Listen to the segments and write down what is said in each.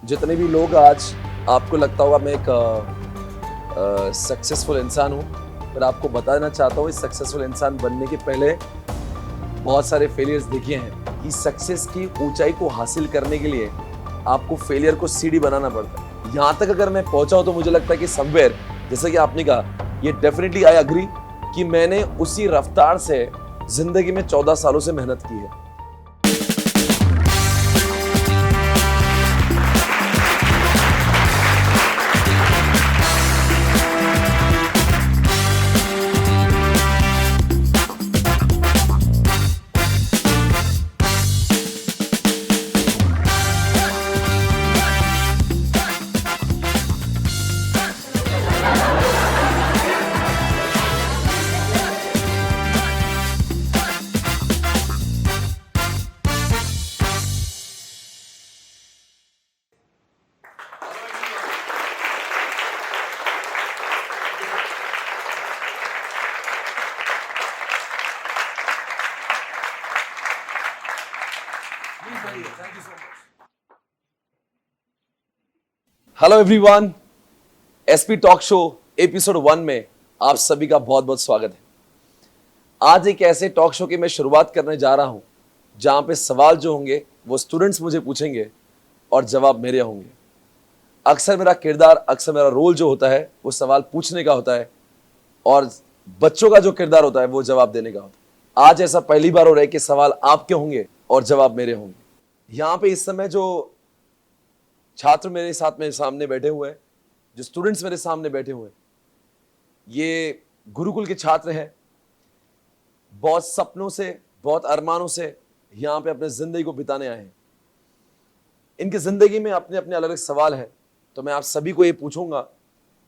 जितने भी लोग आज आपको लगता होगा मैं एक सक्सेसफुल इंसान हूँ, पर आपको बताना चाहता हूँ इस सक्सेसफुल इंसान बनने के पहले बहुत सारे फेलियर्स देखे हैं कि सक्सेस की ऊंचाई को हासिल करने के लिए आपको फेलियर को सीढ़ी बनाना पड़ता है। यहाँ तक अगर मैं पहुंचा हूं तो मुझे लगता है कि समवेयर, जैसे कि आपने कहा, ये डेफिनेटली आई अग्री कि मैंने उसी रफ्तार से जिंदगी में 14 सालों से मेहनत की है। Hello everyone, SP talk show episode 1 में आप सभी का बहुत बहुत स्वागत है। आज एक ऐसे टॉक शो की मैं शुरुआत करने जा रहा हूं जहां पे सवाल जो होंगे वो स्टूडेंट्स मुझे पूछेंगे और जवाब मेरे होंगे। अक्सर मेरा किरदार, अक्सर मेरा रोल जो होता है वो सवाल पूछने का होता है और बच्चों का जो किरदार होता है वो जवाब देने का होता है। आज ऐसा पहली बार हो रहा है कि सवाल आपके होंगे और जवाब मेरे होंगे। यहां पे इस समय जो छात्र मेरे साथ में सामने बैठे हुए हैं, जो स्टूडेंट्स मेरे सामने बैठे हुए हैं, ये गुरुकुल के छात्र हैं। बहुत सपनों से, बहुत अरमानों से यहां पे अपने जिंदगी को बिताने आए हैं। इनकी जिंदगी में अपने अपने अलग अलग सवाल हैं। तो मैं आप सभी को ये पूछूंगा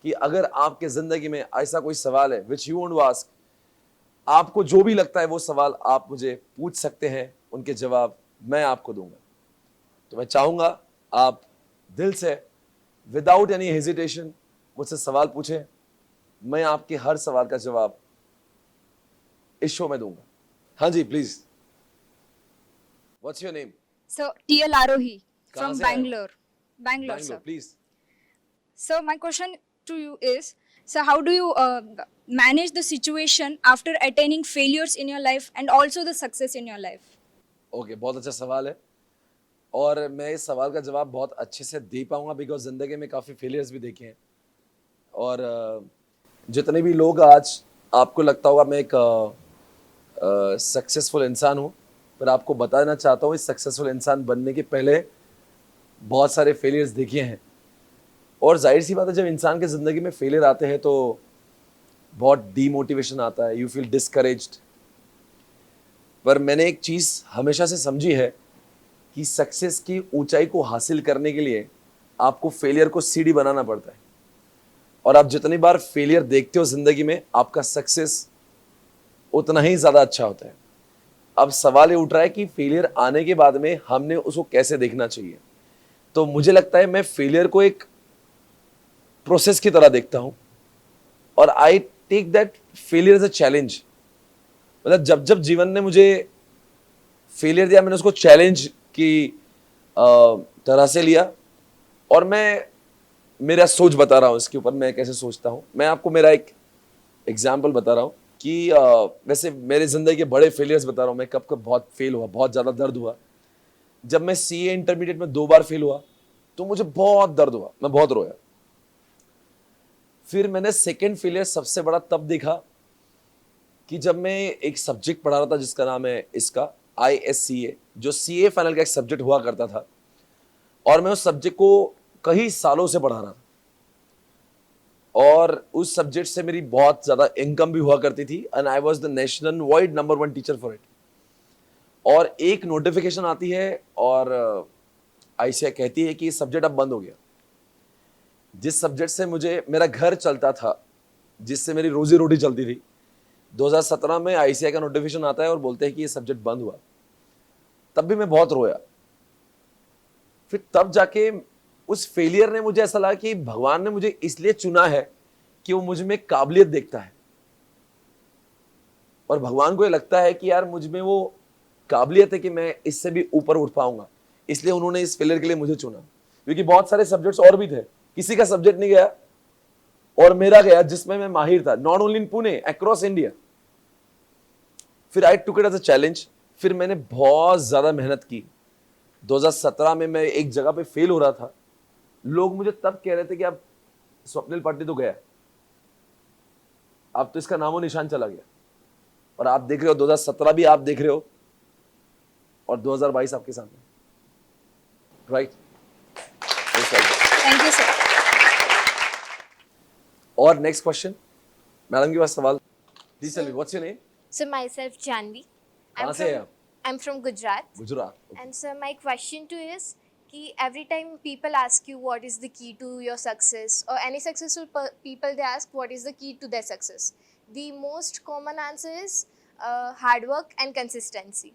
कि अगर आपके जिंदगी में ऐसा कोई सवाल है which you want to ask, आपको जो भी लगता है वो सवाल आप मुझे पूछ सकते हैं, उनके जवाब मैं आपको दूंगा। तो मैं चाहूंगा आप दिल से, विदाउट एनी हेजिटेशन, मुझसे सवाल पूछें। मैं आपके हर सवाल का जवाब इस शो में दूंगा। हाँ जी, please. What's your name? So, TL Arohi कहाँ from से आए हो? Bangalore. Bangalore, Bangalore, sir. Please. So, my question to you is, so how do you manage the situation after attaining failures in your life and also the success in your life? Okay, बहुत अच्छा सवाल है और मैं इस सवाल का जवाब बहुत अच्छे से दे पाऊंगा बिकॉज जिंदगी में काफ़ी फेलियर्स भी देखे हैं। और जितने भी लोग आज आपको लगता होगा मैं एक सक्सेसफुल इंसान हूँ, पर आपको बताना चाहता हूँ इस सक्सेसफुल इंसान बनने के पहले बहुत सारे फेलियर्स देखे हैं। और जाहिर सी बात है, जब इंसान के ज़िंदगी में फेलियर आते हैं तो बहुत डीमोटिवेशन आता है, यू फील डिस्करेज्ड। पर मैंने एक चीज़ हमेशा से समझी है कि सक्सेस की ऊंचाई को हासिल करने के लिए आपको फेलियर को सीढ़ी बनाना पड़ता है। और आप जितनी बार फेलियर देखते हो ज़िंदगी में, आपका सक्सेस उतना ही ज़्यादा अच्छा होता है। अब सवाल ये उठ रहा है कि फेलियर आने के बाद में हमने उसको कैसे देखना चाहिए। तो मुझे लगता है मैं फेलियर को एक प्रोसेस की तरह देखता हूं और I take that failure as a challenge. मतलब जब जब जीवन ने मुझे फेलियर दिया, मैंने उसको चैलेंज की तरह से लिया। और मैं मेरा सोच बता रहा हूँ इसके ऊपर, मैं कैसे सोचता हूँ। मैं आपको मेरा एक एग्जाम्पल बता रहा हूँ कि वैसे मेरे जिंदगी के बड़े फेलियर्स बता रहा हूँ। मैं कब कब बहुत फेल हुआ, बहुत ज़्यादा दर्द हुआ। जब मैं सीए इंटरमीडिएट में 2 बार फेल हुआ तो मुझे बहुत दर्द हुआ, मैं बहुत रोया। फिर मैंने सेकेंड फेलियर सबसे बड़ा तब देखा कि जब मैं एक सब्जेक्ट पढ़ा रहा था जिसका नाम है इसका ISCA, जो CA फाइनल का एक सब्जेक्ट हुआ करता था। और मैं उस सब्जेक्ट को कई सालों से पढ़ा रहा था और उस सब्जेक्ट से मेरी बहुत ज़्यादा इनकम भी हुआ करती थी and I was the national wide number 1 teacher for it. और एक नोटिफिकेशन आती है और ICAI कहती है कि ये सब्जेक्ट अब बंद हो गया। जिस सब्जेक्ट से मुझे मेरा घर चलता था, जिससे मेरी रोजी रोटी चलती थी, 2017 में ICAI का नोटिफिकेशन आता है और बोलते हैं कि ये सब्जेक्ट बंद हुआ। तब भी मैं बहुत रोया। फिर तब जाके उस फेलियर ने मुझे ऐसा लगा कि भगवान ने मुझे इसलिए चुना है कि वो मुझ में काबिलियत देखता है और भगवान को ये लगता है कि यार मुझ में वो काबिलियत है कि मैं इससे भी ऊपर उठ पाऊंगा, इसलिए उन्होंने इस फेलियर के लिए मुझे चुना। क्योंकि बहुत सारे सब्जेक्ट्स और भी थे, किसी का सब्जेक्ट नहीं गया और मेरा गया जिसमें मैं माहिर था, not only in Pune, across India. फिर I took it as a challenge, फिर मैंने बहुत ज्यादा मेहनत की। 2017 में मैं एक जगह पे फेल हो रहा था, लोग मुझे तब कह रहे थे कि अब स्वप्निल पाटिल तो गया, अब तो इसका नामो निशान चला गया। और आप देख रहे हो 2017 भी आप देख रहे हो और 2022 आपके सामने, राइट? Thank you, sir. और नेक्स्ट क्वेश्चन, मैडम के पास सवाल, please tell me what's your name? So myself Janvi. कहाँ से हैं आप? I'm from Gujarat. Gujarat. And so my question to you is कि every time people ask you what is the key to your success or any successful people they ask what is the key to their success. The most common answer is hard work and consistency.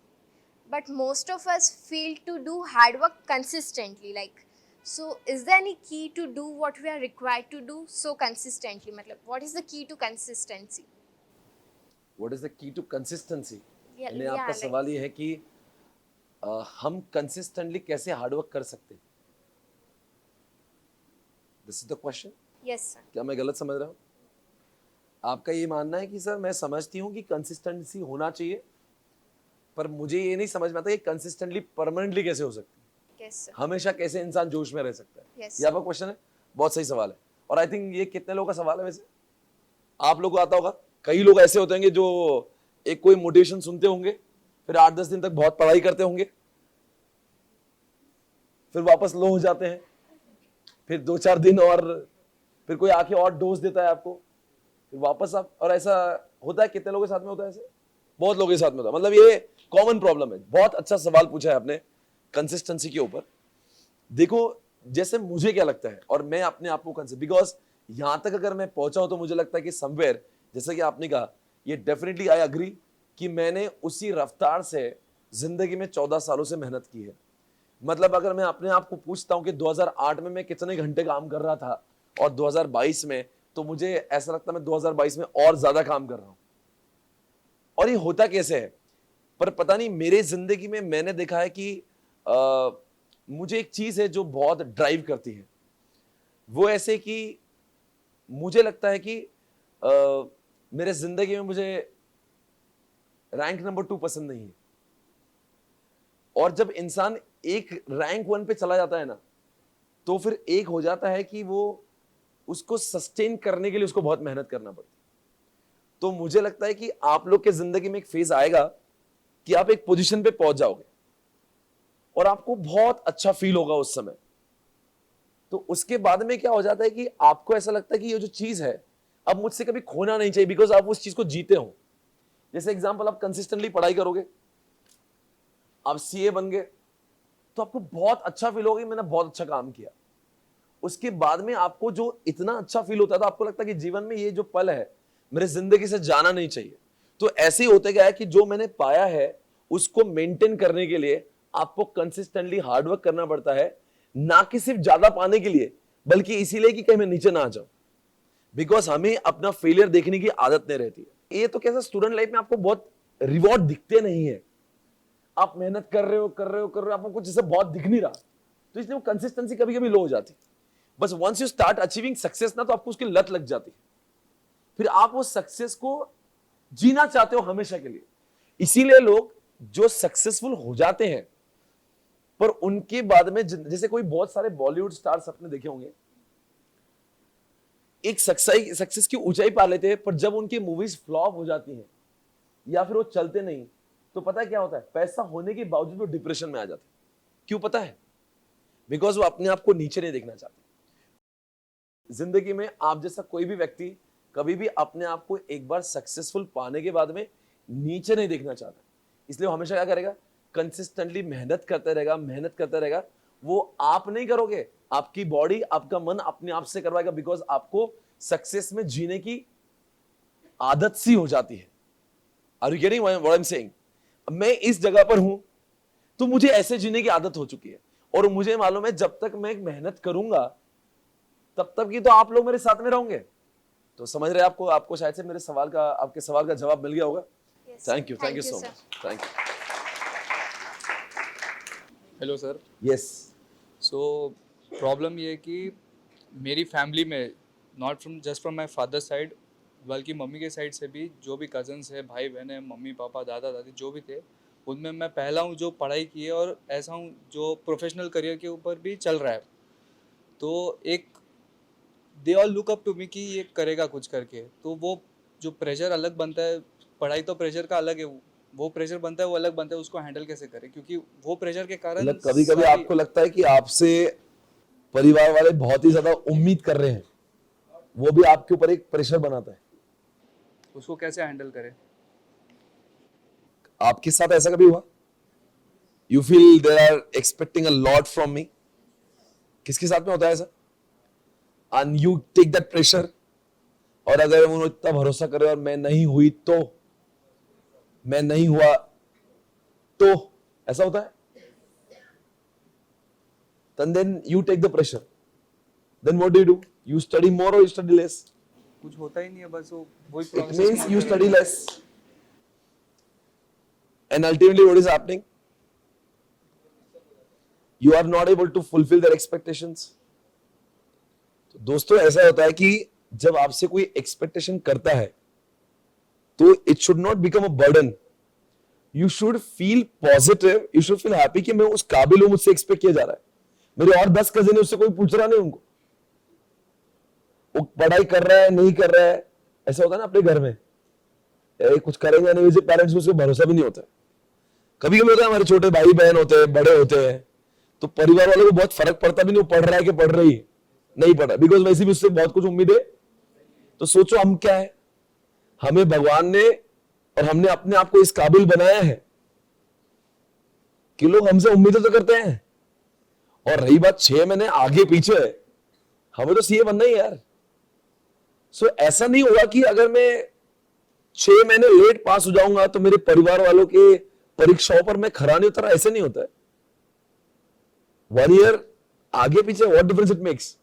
But most of us fail to do hard work consistently. Like, so is there any key to do what we are required to do so consistently? मतलब what is the key to consistency? What is the key to consistency? Yeah, यानी yeah, आपका like- सवाल ये है कि हम consistently कैसे hard work कर सकते हैं, this is the question. Yes, sir. क्या मैं गलत समझ रहा हूँ? आपका ये मानना है कि सर मैं समझती हूँ कि कंसिस्टेंसी होना चाहिए, पर मुझे ये नहीं समझ में आता कि कंसिस्टेंटली परमानेंटली कैसे हो सकती है, Yes, sir. हमेशा कैसे इंसान जोश में रह सकता है। Yes. ये आपका क्वेश्चन है, बहुत सही सवाल है। और आई थिंक ये कितने लोगों का सवाल है वैसे, आप लोगों को आता होगा। कई लोग ऐसे होते होंगे जो एक कोई मोटिवेशन सुनते होंगे, फिर 8-10 दिन तक बहुत पढ़ाई करते होंगे, फिर वापस लो हो जाते हैं, फिर 2-4 दिन और फिर कोई आके और डोज देता है आपको, फिर वापस आप, और ऐसा होता है। कितने लोगों के साथ में होता है ऐसे? बहुत लोगों के साथ में होता है। मतलब ये कॉमन प्रॉब्लम है। बहुत अच्छा सवाल पूछा है आपने कंसिस्टेंसी के ऊपर। देखो, जैसे मुझे क्या लगता है, और मैं अपने आप को बिकॉज यहां तक अगर मैं पहुंचा हूं तो मुझे लगता है कि समवेयर, जैसे कि आपने कहा, ये डेफिनेटली आई अग्री कि मैंने उसी रफ्तार से जिंदगी में 14 सालों से मेहनत की है। मतलब अगर मैं अपने आप को पूछता हूं कि 2008 में मैं कितने घंटे काम कर रहा था और 2022 में, तो मुझे ऐसा लगता है मैं 2022 में और ज्यादा काम कर रहा हूं। और ये होता कैसे है? पर पता नहीं, मेरे जिंदगी में मैंने देखा है कि मुझे एक चीज है जो बहुत ड्राइव करती है। वो ऐसे कि मुझे लगता है कि मेरे जिंदगी में मुझे रैंक नंबर 2 पसंद नहीं है। और जब इंसान एक रैंक 1 पे चला जाता है ना, तो फिर एक हो जाता है कि वो उसको सस्टेन करने के लिए उसको बहुत मेहनत करना पड़ती है। तो मुझे लगता है कि आप लोग के जिंदगी में एक फेज आएगा कि आप एक पोजीशन पे पहुंच जाओगे और आपको बहुत अच्छा फील होगा उस समय। तो उसके बाद में क्या हो जाता है कि आपको ऐसा लगता है कि ये जो चीज है अब मुझसे कभी खोना नहीं चाहिए, बिकॉज आप उस चीज को जीते हो। जैसे एग्जांपल, आप कंसिस्टेंटली पढ़ाई करोगे, आप सीए बन गए, तो आपको बहुत अच्छा फील होगा कि मैंने बहुत अच्छा काम किया। उसके बाद में आपको जो इतना अच्छा फील होता है, तो आपको लगता है कि जीवन में ये जो पल है मेरे जिंदगी से जाना नहीं चाहिए। तो ऐसे ही होते गया है कि जो मैंने पाया है उसको मेंटेन करने के लिए आपको कंसिस्टेंटली हार्डवर्क करना पड़ता है, ना कि सिर्फ ज्यादा पाने के लिए, बल्कि इसीलिए कि कहीं मैं नीचे ना आ जाऊं। बिकॉज हमें अपना फेलियर देखने की आदत नहीं रहती है। ये तो कैसा, स्टूडेंट लाइफ में आपको बहुत रिवॉर्ड दिखते नहीं है, आप मेहनत कर रहे हो, आपको कुछ जैसे बहुत दिख नहीं रहा, तो इसलिए वो कंसिस्टेंसी कभी कभी लो हो जाती। बस once you start achieving success ना, तो आपको उसकी लत लग जाती है, फिर आप वो सक्सेस को जीना चाहते हो हमेशा के लिए। इसीलिए लोग जो सक्सेसफुल हो जाते हैं, पर उनके बाद में, जैसे कोई बहुत सारे बॉलीवुड स्टार्स आपने देखे होंगे, एक सक्सेस की ऊंचाई पा लेते हैं, पर जब उनकी मूवीज फ्लॉप हो जाती हैं या फिर वो चलते नहीं, तो पता है क्या होता है? पैसा होने के बावजूद वो डिप्रेशन में आ जाते हैं। क्यों पता है? बिकॉज वो अपने आप को नीचे नहीं देखना चाहते। जिंदगी में आप जैसा कोई भी व्यक्ति कभी भी अपने आप को एक बार सक्सेसफुल पाने के बाद में नीचे नहीं देखना चाहता, इसलिए वो हमेशा क्या करेगा? कंसिस्टेंटली मेहनत करते रहेगा। वो आप नहीं करोगे, आपकी बॉडी, आपका मन अपने आप से करवाएगा, बिकॉज आपको सक्सेस में जीने की आदत सी हो जाती है। Are you getting what I am saying? मैं इस जगह पर हूं तो मुझे ऐसे जीने की आदत हो चुकी है, और मुझे मालूम है जब तक मैं मेहनत करूंगा तब तक ही तो आप लोग मेरे साथ में रहोगे। तो समझ रहे हैं? आपको शायद से मेरे सवाल का, आपके सवाल का जवाब मिल गया होगा। Yes. Thank you Thank you, so sir. Much, thank you. Hello, sir. Yes, So, problem ये है कि मेरी फैमिली में not from just from my father side बल्कि मम्मी के साइड से भी जो भी कजन्स है, भाई बहन है, मम्मी पापा, दादा दादी जो भी थे, उनमें मैं पहला हूँ जो पढ़ाई की है और ऐसा हूँ जो प्रोफेशनल करियर के ऊपर भी चल रहा है। तो एक they all look up to me कि ये करेगा कुछ करके, तो वो जो प्रेशर अलग बनता है, पढ़ाई तो प्रेशर का अलग है, वो प्रेशर बनता है, वो अलग बनता है, उसको हैंडल कैसे करें, क्योंकि वो प्रेशर के कारण मतलब कभी कभी सारी- आपको लगता है कि आपसे परिवार वाले बहुत ही ज्यादा उम्मीद कर रहे हैं, वो भी आपके ऊपर एक प्रेशर बनाता है। उसको कैसे हैंडल करें। आपके साथ ऐसा कभी हुआ? You feel there are expecting a lot from me? किसके साथ में होता है ऐसा? And you take that pressure, और अगर उन्होंने इतना भरोसा करे और मैं नहीं हुई तो, मैं नहीं हुआ तो, ऐसा होता है? then you take the pressure. Then what do? You study more or you study less? कुछ होता ही नहीं है, बस वो वही It process means में you होते study रहते हैं। less. And ultimately what is happening? You are not able to fulfill their expectations. तो दोस्तों ऐसा होता है कि जब आपसे कोई एक्सपेक्टेशन करता है तो it should not become a burden. You should feel positive, you should feel happy कि मैं उस काबिल हूं, मुझसे एक्सपेक्ट किया जा रहा है. मेरे और 10 कजिन है, उससे कोई पूछ रहा नहीं उनको, वो पढ़ाई कर रहा है नहीं कर रहा है. ऐसा होता है ना अपने घर में, कुछ करेंगे नहीं, वैसे पेरेंट्स को उसको भरोसा भी नहीं होता. कभी कभी होता है हमारे छोटे भाई बहन होते हैं, बड़े होते हैं, तो परिवार वालों को बहुत फर्क पड़ता भी नहीं वो पढ़ रहा है कि पढ़ रही है, नहीं पढ़ा, बिकॉज वैसे भी उससे बहुत कुछ उम्मीद है. तो सोचो हम क्या है, हमें भगवान ने और हमने अपने आप को इस काबिल बनाया है कि लोग हमसे उम्मीदें तो करते हैं. और रही बात 6 महीने आगे पीछे, हमें तो सीए बनना ही है यार. सो ऐसा नहीं होगा कि अगर मैं 6 महीने लेट पास हो जाऊंगा तो मेरे परिवार वालों के परीक्षाओं पर मैं खरा नहीं उतरा, ऐसे नहीं होता है. 1 ईयर आगे पीछे, what difference it makes.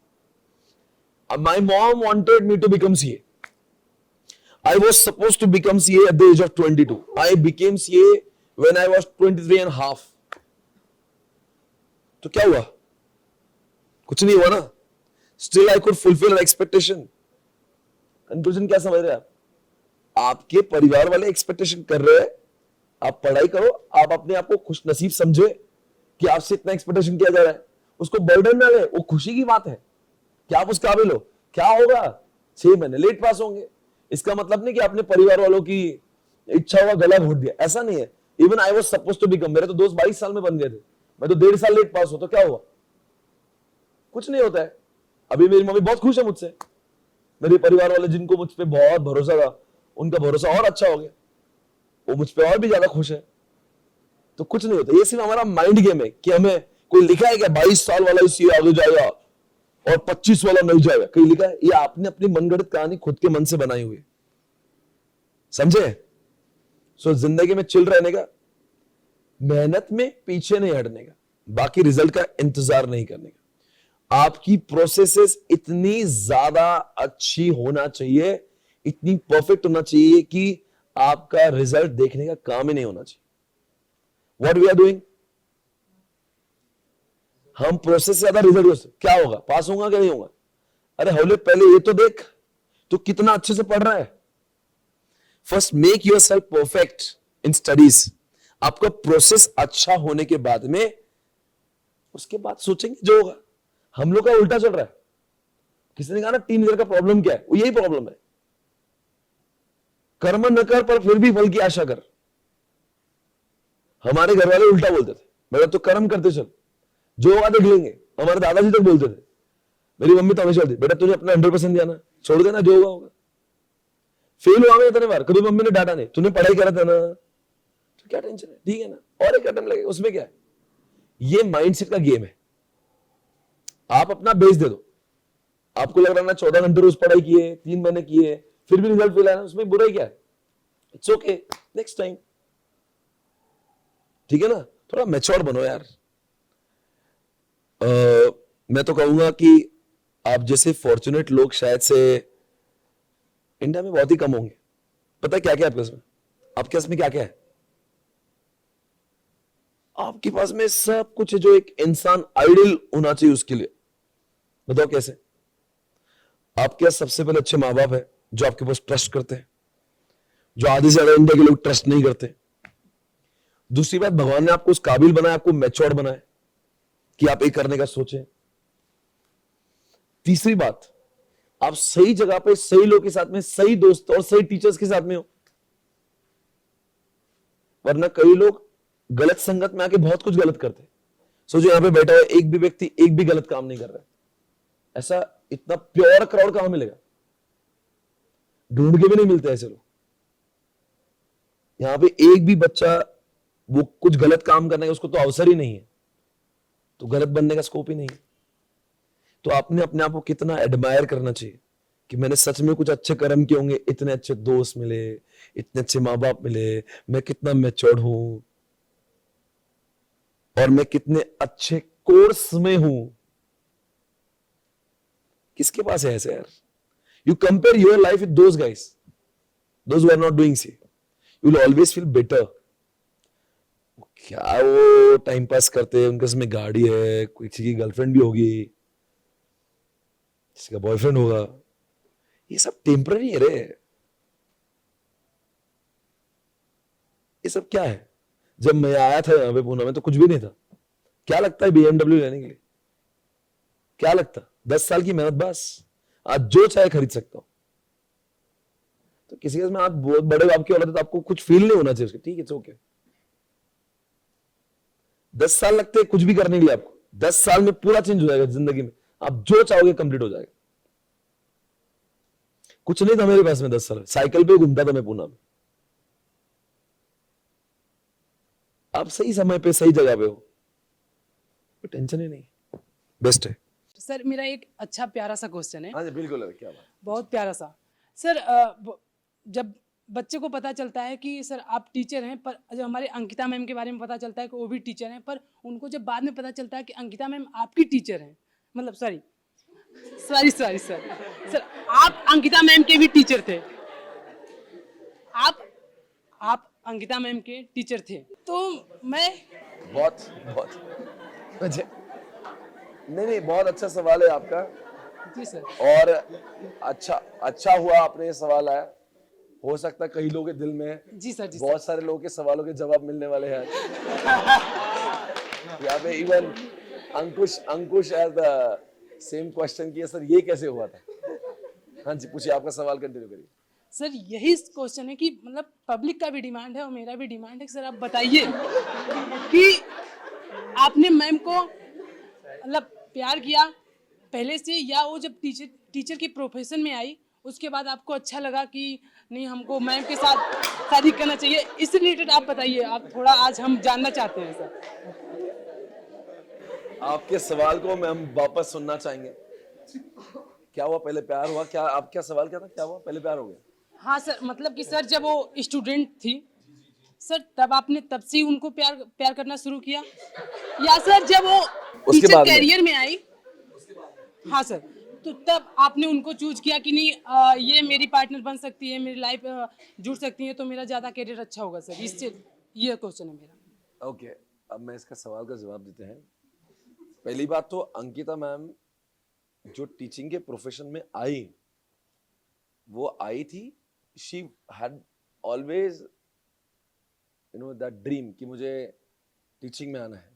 My mom wanted me to become CA. I was supposed to become CA at the age of 22. I became CA when I was 23 and a half. तो क्या हुआ? कुछ नहीं हुआ ना. Still I could fulfill her expectation. Conclusion क्या समझ रहे हैं आप? आपके परिवार वाले एक्सपेक्टेशन कर रहे हैं, आप पढ़ाई करो, आप अपने आप को खुश नसीब समझे कि आपसे इतना एक्सपेक्टेशन किया जा रहा है. उसको बर्डन ना ले, वो खुशी की बात है कि आप उस काबिल हो. क्या होगा? 6 महीने लेट पास होंगे, इसका मतलब नहीं कि आपने परिवार वालों की इच्छा का गला घोट दिया, ऐसा नहीं है. Even I was suppose to become, मेरे तो दोस्त 22 साल में बन गए थे, मैं तो 1.5 साल लेट पास हो, तो क्या हुआ? कुछ नहीं होता है. अभी मेरी मम्मी बहुत खुश है मुझसे, मेरे परिवार वाले जिनको मुझ पे बहुत भरोसा था, उनका भरोसा और अच्छा हो गया, वो मुझ पे और भी ज्यादा खुश है. तो कुछ नहीं होता. ये सिर्फ हमारा माइंड गेम है कि हमें कोई लिखा है क्या 22 साल वाला इसी आगे जाएगा और 25 वाला नहीं जाएगा, कहीं लिखा है? ये आपने अपनी मनगढ़ंत कहानी खुद के मन से बनाई हुई, समझे? सो जिंदगी में चिल रहने का, मेहनत में पीछे नहीं हटने का, बाकी रिजल्ट का इंतजार नहीं करने का. आपकी प्रोसेसेस इतनी ज्यादा अच्छी होना चाहिए, इतनी परफेक्ट होना चाहिए कि आपका रिजल्ट देखने का काम ही नहीं होना चाहिए. व्हाट वी आर डूइंग, हम प्रोसेस से ज्यादा रिजल्ट, क्या होगा, पास होगा क्या नहीं होगा? अरे हौले पहले ये तो देख तो कितना अच्छे से पढ़ रहा है. First make your self perfect in studies. आपका प्रोसेस अच्छा होने के बाद में उसके बाद सोचेंगे जो होगा. हम लोग का उल्टा चल रहा है. किसी ने कहा ना टीनेजर का प्रॉब्लम क्या है, वो यही प्रॉब्लम है. कर्म न कर पर फिर भी फल की आशा कर. हमारे घर वाले उल्टा बोलते थे, बेटा तो कर्म करते चल, जो होगा देख लेंगे. हमारे दादाजी तक बोलते थे. मेरी मम्मी तो हमेशा बोलती, बेटा तुझे अपना 100% दिया ना, छोड़ देना, जो होगा होगा. फेल हुआ मैं इतने बार, कभी मम्मी ने डांटा नहीं, तूने पढ़ाई करा था ना, तो क्या टेंशन है, ठीक है ना, और एक अटेम्प्ट लगेगा, उसमें क्या है. ये माइंडसेट का गेम है. आप अपना बेस दे दो. आपको लग रहा है ना 14 घंटे रोज पढ़ाई किए, 3 महीने किए, फिर भी रिजल्ट फेल आया ना, उसमें बुराई क्या है? It's okay, next time. ठीक है ना, थोड़ा मैच्योर बनो यार. मैं तो कहूंगा कि आप जैसे फॉर्चुनेट लोग शायद से इंडिया में बहुत ही कम होंगे. पता है क्या क्या आपके पास, आपके पास में क्या क्या है? आपके पास में सब कुछ है जो एक इंसान आइडियल होना चाहिए उसके लिए. बताओ कैसे? आपके यहाँ सबसे पहले अच्छे माँ बाप है जो आपके पास ट्रस्ट करते हैं, जो आधे से ज्यादा इंडिया के लोग ट्रस्ट नहीं करते। दूसरी बात, भगवान ने आपको उस काबिल बनाया, आपको मैच्योर बनाया कि आप ये करने का सोचें। तीसरी बात, आप सही जगह पे सही लोग के साथ में, सही दोस्त और सही टीचर्स के साथ में हो। वरना कई लोग गलत संगत में आके बहुत कुछ गलत करते हैं। सोचो यहां पे बैठा हुआ एक भी व्यक्ति एक भी गलत काम नहीं कर रहा है, ऐसा इतना प्योर क्राउड कहां मिलेगा? ढूंढ के भी नहीं मिलते ऐसे लोग। यहां पे एक भी बच्चा वो कुछ गलत काम करने का उसको तो अवसर ही नहीं है, तो गलत बनने का स्कोप ही नहीं है। तो आपने अपने आप को कितना एडमायर करना चाहिए कि मैंने सच में कुछ अच्छे कर्म किए होंगे, इतने अच्छे दोस्त मिले, इतने अच्छे माँ बाप मिले, मैं कितना मैच्योर्ड हूं और मैं कितने अच्छे कोर्स में हूं। किसके पास है ऐसे यार? You compare your life with those guys, those who are not doing see, you will always feel better. क्या वो टाइम पास करते हैं, उनके उसमें गाड़ी है, किसी की गर्लफ्रेंड भी होगी, किसी का बॉयफ्रेंड होगा, ये सब टेम्पररी है रे। ये सब क्या है? जब मैं आया था यहां पे पूना में तो कुछ भी नहीं था। क्या लगता है BMW लेने के लिए? क्या लगता? 10 साल की मेहनत बस। आज जो चाहे खरीद सकता हूं। तो किसी केस में आप बहुत बड़े बाप की औलाद है तो आपको कुछ फील नहीं होना चाहिए उसके, ठीक है, इट्स ओके। 10 साल लगते हैं कुछ भी करने के लिए आपको। 10 साल में पूरा चेंज हो जाएगा जिंदगी में, आप जो चाहोगे कंप्लीट हो जाएगा। कुछ नहीं था मेरे पास में 10 साल, साइकिल पे घूमता था मैं पूना में। आप सही समय पे सही जगह पे हो, कोई टेंशन ही नहीं, बेस्ट है। सर मेरा एक अच्छा प्यारा सा क्वेश्चन है, हाँ जी बिल्कुल है, क्या बात। बहुत प्यारा सा। सर जब बच्चे को पता चलता है कि सर आप टीचर हैं, पर जब हमारे अंकिता मैम के बारे में पता चलता है कि वो भी टीचर हैं, पर उनको जब बाद में पता चलता है कि अंकिता मैम आपकी टीचर हैं, मतलब सॉरी सर आप अंकिता मैम के भी टीचर थे, आप अंकिता मैम के टीचर थे, तो मैं बहुत बहुत अच्छा, नहीं बहुत अच्छा सवाल है आपका। जी सर, और अच्छा हुआ आपने ये सवाल आया। हो सकता है कई लोगों के दिल में, जी सर, बहुत सारे लोगों के सवालों के जवाब मिलने वाले हैं यहाँ पे। इवन अंकुश एज द सेम क्वेश्चन किया, सर ये कैसे हुआ था? हाँ जी पूछिए, आपका सवाल कंटिन्यू करिए। सर यही क्वेश्चन है कि मतलब पब्लिक का भी डिमांड है और मेरा भी डिमांड है कि सर आप बताइए कि आपने मैम को मतलब प्यार किया पहले से, या वो जब टीचर की प्रोफेशन में आई उसके बाद आपको अच्छा लगा कि नहीं हमको मैम के साथ शादी करना चाहिए? इससे रिलेटेड आप बताइए, आप थोड़ा आज हम जानना चाहते हैं सर। आपके सवाल को हम वापस सुनना चाहेंगे। क्या हुआ, पहले प्यार हुआ? क्या आपका सवाल क्या था? क्या हुआ, पहले प्यार हो गया? हाँ सर, मतलब कि सर जब वो स्टूडेंट थी सर, तब से ही उनको प्यार करना शुरू किया, या सर जब वो उसके टीचर बाद में? कैरियर में आई, हाँ सर, तो तब आपने उनको चूज किया कि नहीं ये मेरी पार्टनर बन सकती है, मेरी लाइफ जुड़ सकती है, तो मेरा ज्यादा करियर अच्छा होगा सर, इससे ये क्वेश्चन है मेरा। ओके, अब मैं इसका सवाल का जवाब देते हैं। पहली बात तो अंकिता मैम जो टीचिंग के प्रोफेशन में आई, वो आई थी, she had always that dream कि मुझे टीचिंग में आना है।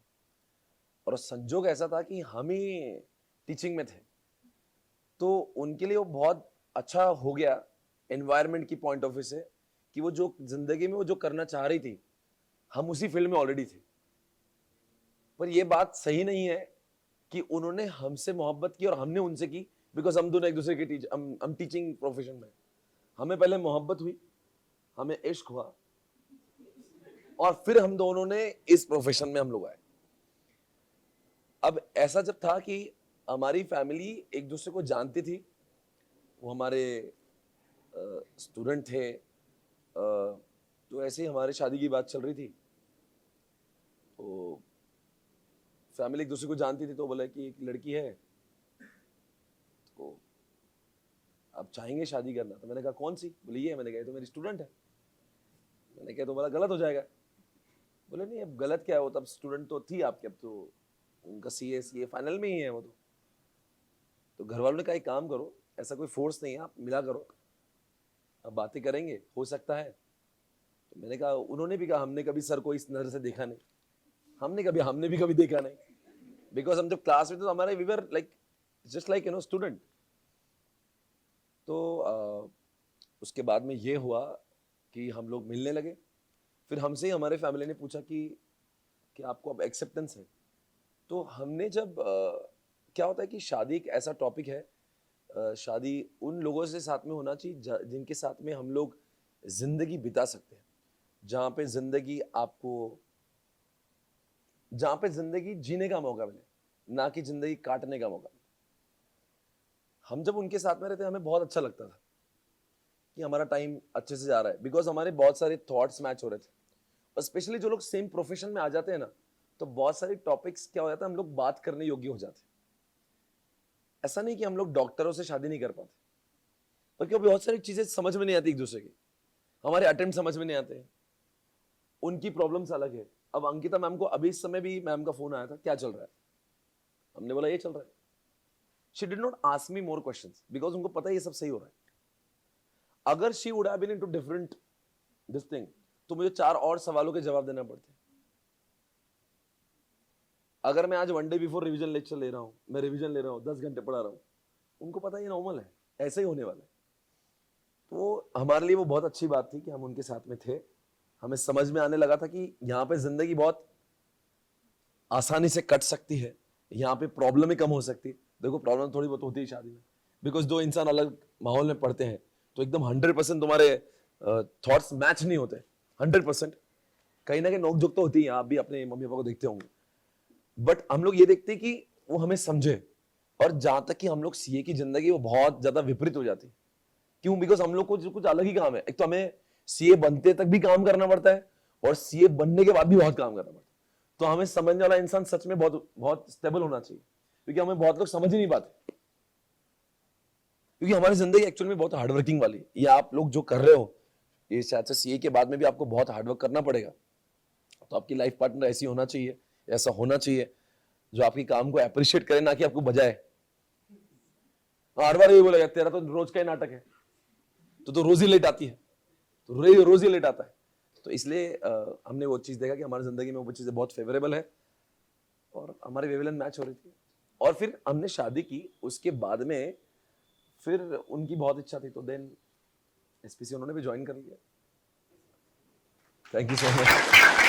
और संजोग ऐसा था कि हम ही टीचिंग में थे, तो उनके लिए वो बहुत अच्छा हो गया एनवायरनमेंट की पॉइंट ऑफ व्यू से, कि वो जो जिंदगी में वो जो करना चाह रही थी, हम उसी फील्ड में ऑलरेडी थे। पर ये बात सही नहीं है कि उन्होंने हमसे मोहब्बत की और हमने उनसे की, बिकॉज हम दोनों एक दूसरे के हम टीचिंग प्रोफेशन में। हमें पहले मोहब्बत हुई, हमें इश्क हुआ, और फिर हम दोनों ने इस प्रोफेशन में हम लोग आए। अब ऐसा जब था कि हमारी फैमिली एक दूसरे को जानती थी, वो हमारे स्टूडेंट थे, तो ऐसे ही हमारी शादी की बात चल रही थी, तो फैमिली एक दूसरे को जानती थी, तो बोला कि एक लड़की है, तो आप चाहेंगे शादी करना? तो मैंने कहा कौन सी? बोले ये है। मैंने कहा तो मेरी स्टूडेंट है। मैंने कहा तो बोला गलत हो जाएगा। बोले नहीं, अब गलत क्या है, वो तब स्टूडेंट तो थी आपके, अब तो उनका CA फाइनल में ही है वो तो। तो घर वालों ने कहा एक काम करो, ऐसा कोई फोर्स नहीं है, आप मिला करो, अब बातें करेंगे, हो सकता है। तो मैंने कहा, उन्होंने भी कहा हमने कभी सर को इस नजर से देखा नहीं, हमने भी कभी देखा नहीं, बिकॉज हम जब क्लास में थे तो हमारे we were like just like student. तो उसके बाद में ये हुआ कि हम लोग मिलने लगे। फिर हमसे ही हमारे फैमिली ने पूछा कि आपको अब एक्सेप्टेंस है। तो हमने जब क्या होता है कि शादी एक ऐसा टॉपिक है, शादी उन लोगों से साथ में होना चाहिए जिनके साथ में हम लोग जिंदगी बिता सकते हैं, जहाँ पे जिंदगी जीने का मौका मिले, ना कि जिंदगी काटने का मौका मिले। हम जब उनके साथ में रहते हमें बहुत अच्छा लगता था कि हमारा टाइम अच्छे से जा रहा है, बिकॉज हमारे बहुत सारे थॉट्स मैच हो रहे थे। और स्पेशली जो लोग सेम प्रोफेशन में आ जाते हैं ना, तो बहुत सारे टॉपिक्स क्या हो जाता है, हम लोग बात करने योग्य हो जाते हैं। ऐसा नहीं कि हम लोग डॉक्टरों से शादी नहीं कर पाते, पर क्यों बहुत सारी चीजें समझ में नहीं आती एक दूसरे की, हमारे अटेम्प्ट समझ में नहीं आते हैं, उनकी प्रॉब्लम्स अलग है। अब अंकिता मैम को अभी इस समय भी मैम का फोन आया था, क्या चल रहा है, हमने बोला ये चल रहा है। She did not ask me more questions because उनको पता है ये सब सही हो रहा है। अगर she would have been into different this thing, तो मुझे 4 और सवालों के जवाब देना पड़ते। अगर मैं आज 1 डे बिफोर रिवीजन लेक्चर ले रहा हूं, मैं रिवीजन ले रहा हूं, 10 घंटे पढ़ा रहा हूं, उनको पता ये नॉर्मल है, ऐसे ही होने वाला है। तो हमारे लिए वो बहुत अच्छी बात थी कि हम उनके साथ में थे। हमें समझ में आने लगा था कि यहाँ पे जिंदगी बहुत आसानी से कट सकती है, यहाँ पे प्रॉब्लम ही कम हो सकती है। देखो प्रॉब्लम थोड़ी बहुत होती है शादी में, बिकॉज 2 इंसान अलग माहौल में पढ़ते हैं तो एकदम 100% तुम्हारे थॉट्स मैच नहीं होते। 100% कहीं ना कहीं नोकझोंक तो होती है, आप भी अपने मम्मी पापा को देखते होंगे, बट हम लोग ये देखते हैं कि वो हमें समझे। और जहां तक कि हम लोग सीए की जिंदगी वो बहुत ज्यादा विपरीत हो जाती है। क्यों? बिकॉज हम लोग को कुछ अलग ही काम है। एक तो हमें सीए बनते तक भी काम करना पड़ता है और सीए बनने के बाद भी बहुत काम करना पड़ता है। तो हमें समझने वाला इंसान सच में बहुत बहुत स्टेबल होना चाहिए, क्योंकि हमें बहुत लोग समझ ही नहीं पाते, क्योंकि हमारी जिंदगी एक्चुअल में बहुत हार्डवर्किंग वाली है। ये आप लोग जो कर रहे हो, ये शायद से सीए के बाद में भी आपको बहुत हार्डवर्क करना पड़ेगा। तो आपकी लाइफ पार्टनर ऐसी होना चाहिए, ऐसा होना चाहिए जो आपके काम को अप्रिशिएट करे, ना कि आपको बजाए। हर बार ये बोलेगा तेरा तो रोज का ही नाटक है, तो रोज ही लेट आती है, तो रोज ही लेट आता है। तो इसलिए हमने वो चीज देखा कि हमारी जिंदगी में वो चीजें बहुत फेवरेबल है और हमारी वेवलेंथ मैच हो रही थी। और फिर हमने शादी की, उसके बाद में फिर उनकी बहुत इच्छा थी, तो देन एसपीसी उन्होंने भी ज्वाइन कर लिया। Thank you so much.